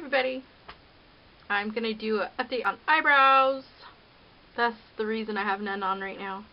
everybody. I'm going to do an update on eyebrows. That's the reason I have none on right now.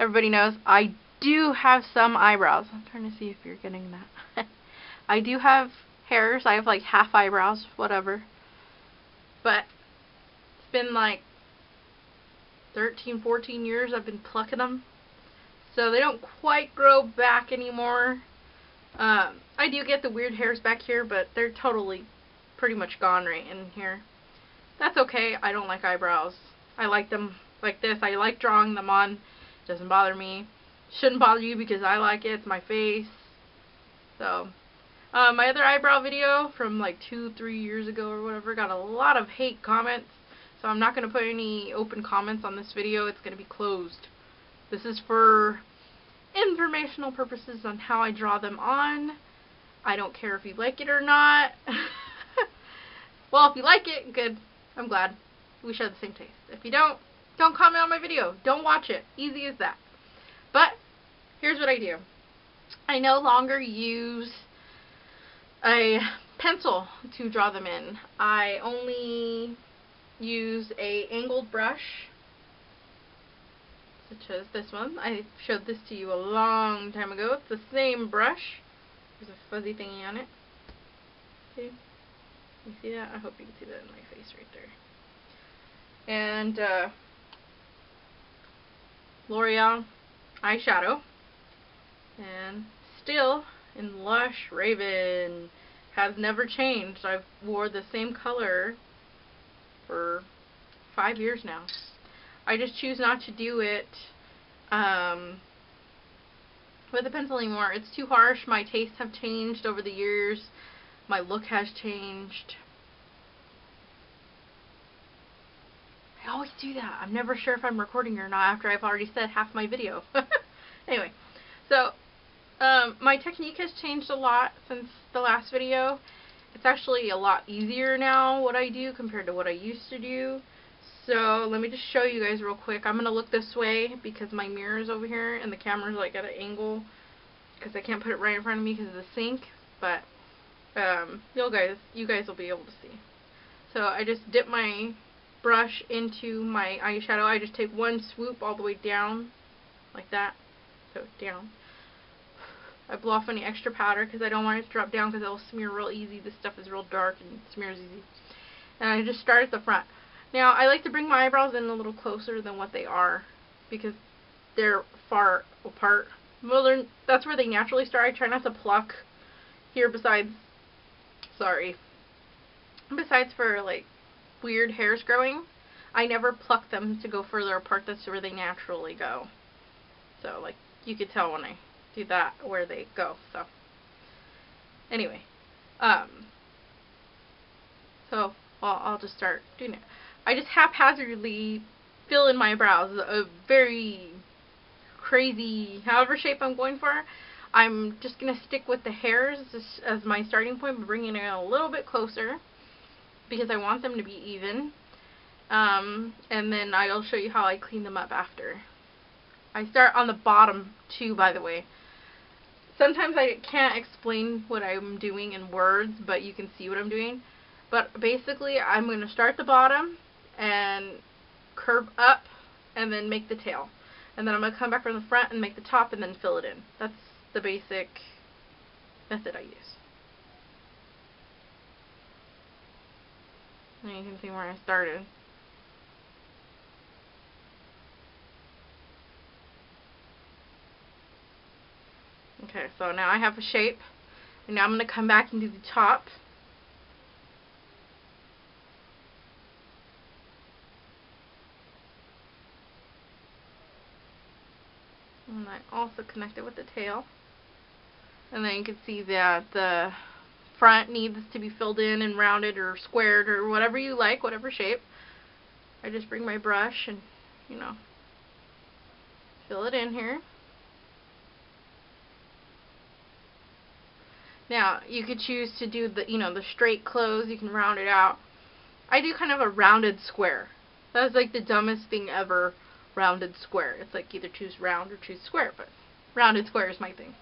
Everybody knows I do have some eyebrows. I'm trying to see if you're getting that. I do have hairs. I have like half eyebrows, whatever. But it's been like 13, 14 years I've been plucking them. So they don't quite grow back anymore. I do get the weird hairs back here, but they're totally pretty much gone right in here. That's okay. I don't like eyebrows. I like them like this. I like drawing them on. It doesn't bother me. Shouldn't bother you because I like it. It's my face. So, my other eyebrow video from like 2-3 years ago or whatever got a lot of hate comments. So I'm not going to put any open comments on this video. It's going to be closed. This is for informational purposes on how I draw them on. I don't care if you like it or not. Well, if you like it, good. I'm glad. We share the same taste. If you don't comment on my video. Don't watch it. Easy as that. But here's what I do. I no longer use a pencil to draw them in. I only use a angled brush, such as this one. I showed this to you a long time ago. It's the same brush. There's a fuzzy thingy on it. See? You see that? I hope you can see that in my face right there. And L'Oreal eyeshadow. And still in Lush Raven. Has never changed. I've wore the same color for 5 years now. I just choose not to do it with a pencil anymore. It's too harsh. My tastes have changed over the years. My look has changed. I always do that. I'm never sure if I'm recording or not after I've already said half my video. Anyway, so my technique has changed a lot since the last video. It's actually a lot easier now what I do compared to what I used to do. So let me just show you guys real quick. I'm going to look this way because my mirror is over here and the camera's like at an angle because I can't put it right in front of me because of the sink. But you guys will be able to see. So I just dip my brush into my eyeshadow. I just take one swoop all the way down like that. So down. I blow off any extra powder because I don't want it to drop down because it will smear real easy. This stuff is real dark and smears easy. And I just start at the front. Now, I like to bring my eyebrows in a little closer than what they are because they're far apart. Well, that's where they naturally start. I try not to pluck here besides for like weird hairs growing. I never pluck them to go further apart. That's where they naturally go. So, like, you could tell when I do that where they go. So, anyway. So, well, I'll just start doing it. I just haphazardly fill in my brows. A very crazy, however shape I'm going for. I'm just going to stick with the hairs as my starting point, but bringing it a little bit closer because I want them to be even. And then I'll show you how I clean them up after. I start on the bottom too, by the way. Sometimes I can't explain what I'm doing in words, but you can see what I'm doing. But basically, I'm going to start the bottom and curve up and then make the tail. And then I'm going to come back from the front and make the top and then fill it in. That's the basic method I use. And you can see where I started. Okay, so now I have a shape. And now I'm going to come back and do the top. And I also connect it with the tail. And then you can see that the front needs to be filled in and rounded or squared or whatever you like, whatever shape. I just bring my brush and, you know, fill it in here. Now, you could choose to do the, the straight close. You can round it out. I do kind of a rounded square. That's like the dumbest thing ever, rounded square. It's like either choose round or choose square, but rounded square is my thing.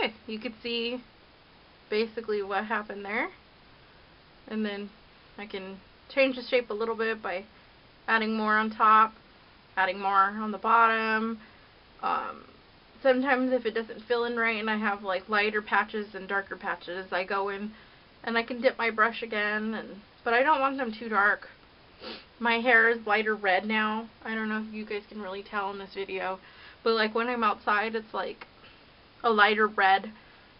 okay, you could see basically what happened there. And then I can change the shape a little bit by adding more on top, adding more on the bottom. Sometimes if it doesn't fill in right and I have like lighter patches and darker patches, I go in and I can dip my brush again. But I don't want them too dark. My hair is lighter red now. I don't know if you guys can really tell in this video, but like when I'm outside, it's like a lighter red,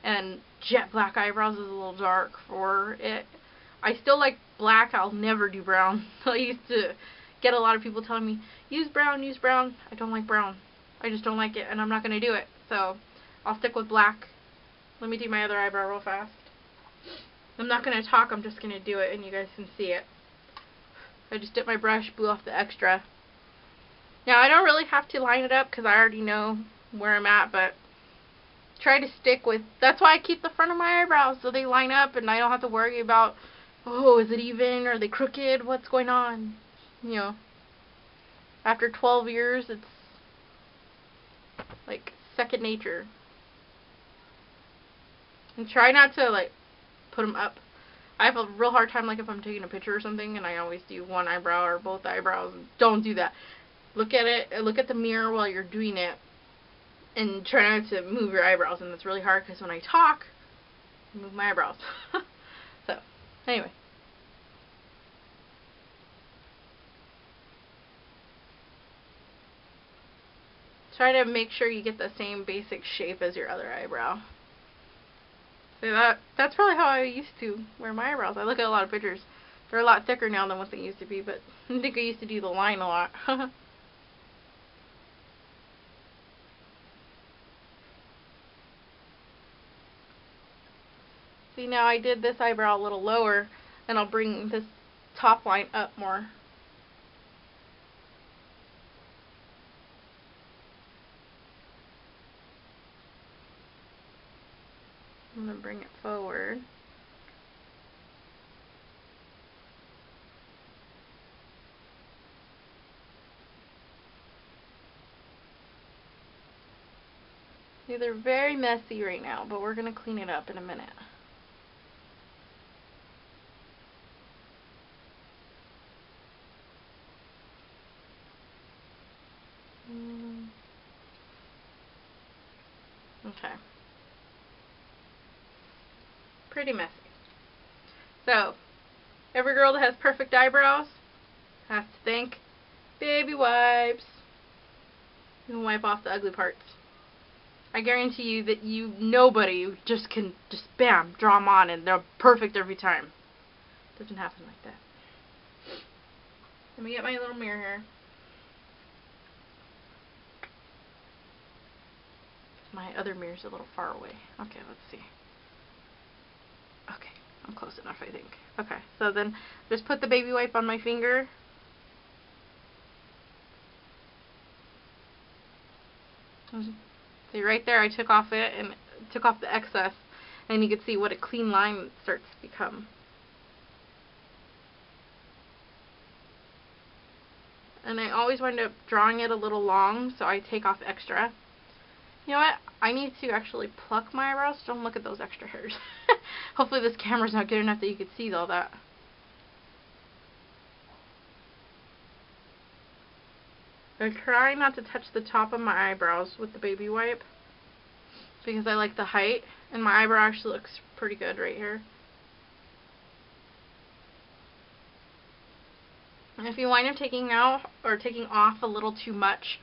and jet black eyebrows is a little dark for it. I still like black. I'll never do brown. I used to get a lot of people telling me, use brown, use brown. I don't like brown. I just don't like it, and I'm not going to do it. So I'll stick with black. Let me do my other eyebrow real fast. I'm not going to talk. I'm just going to do it, and you guys can see it. I just dipped my brush, blew off the extra. Now, I don't really have to line it up because I already know where I'm at, but try to stick with... That's why I keep the front of my eyebrows, so they line up, and I don't have to worry about, oh, is it even? Are they crooked? What's going on? You know, after 12 years, it's like second nature. And try not to, like, put them up. I have a real hard time, like, if I'm taking a picture or something, and I always do one eyebrow or both eyebrows. Don't do that. Look at it. Look at the mirror while you're doing it, and try not to move your eyebrows. And it's really hard because when I talk, I move my eyebrows. So, anyway. Try to make sure you get the same basic shape as your other eyebrow. So that's probably how I used to wear my eyebrows. I look at a lot of pictures. They're a lot thicker now than what they used to be, but I think I used to do the line a lot. See, now I did this eyebrow a little lower, and I'll bring this top line up more. I'm going to bring it forward. See, they're very messy right now, but we're going to clean it up in a minute. Okay. Pretty messy. So, every girl that has perfect eyebrows has to thank baby wipes. You can wipe off the ugly parts. I guarantee you that nobody just can bam, draw them on and they're perfect every time. It doesn't happen like that. Let me get my little mirror here. My other mirror's a little far away. Okay, let's see. Okay, I'm close enough, I think. Okay, so then just put the baby wipe on my finger. See, right there I took off it and took off the excess, and you can see what a clean line starts to become. And I always wind up drawing it a little long, so I take off extra. You know what? I need to actually pluck my eyebrows. Don't look at those extra hairs. Hopefully this camera's not good enough that you can see all that. I try not to touch the top of my eyebrows with the baby wipe because I like the height, and my eyebrow actually looks pretty good right here. And if you wind up taking out or taking off a little too much,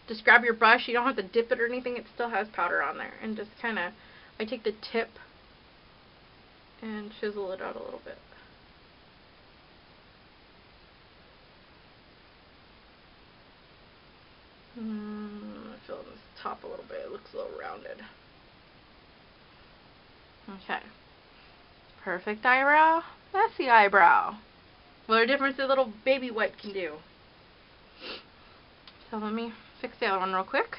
just grab your brush. You don't have to dip it or anything. It still has powder on there. And just kind of, I take the tip and chisel it out a little bit. I fill in this top a little bit. It looks a little rounded. Okay. Perfect eyebrow. Messy eyebrow. What a difference a little baby wipe can do. So let me fix the other one real quick.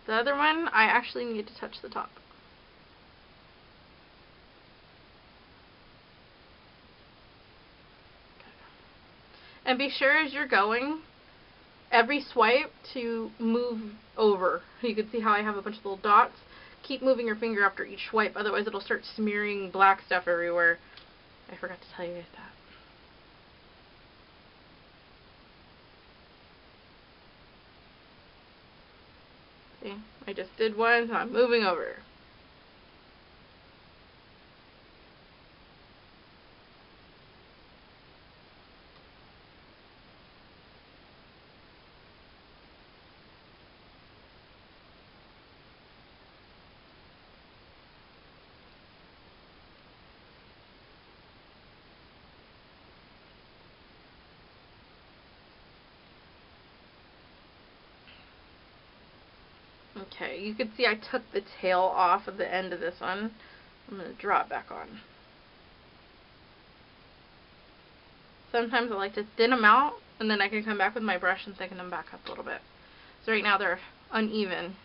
The other one, I actually need to touch the top. Okay. And be sure as you're going, every swipe to move over. You can see how I have a bunch of little dots, keep moving your finger after each swipe, otherwise it'll start smearing black stuff everywhere. I forgot to tell you guys that. See, I just did one, so I'm moving over. Okay, you can see I took the tail off of the end of this one. I'm going to draw it back on. Sometimes I like to thin them out, and then I can come back with my brush and thicken them back up a little bit. So right now they're uneven.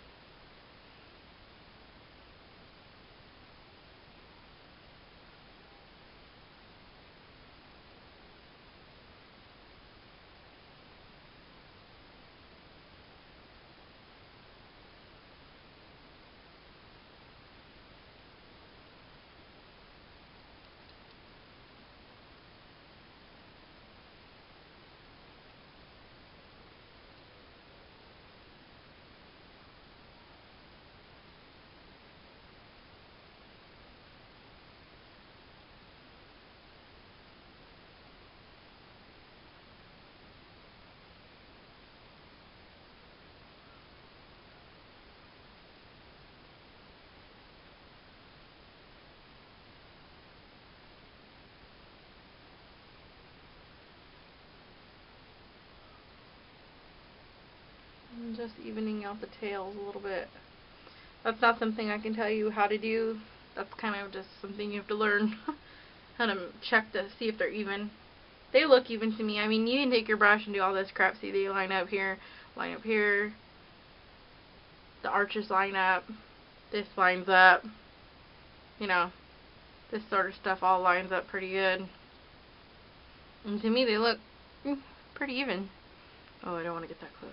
I'm just evening out the tails a little bit. That's not something I can tell you how to do. That's kind of just something you have to learn how to check to see if they're even. They look even to me. I mean, you can take your brush and do all this crap. See, they line up here, the arches line up, this lines up. You know, this sort of stuff all lines up pretty good. And to me, they look pretty even. Oh, I don't want to get that close.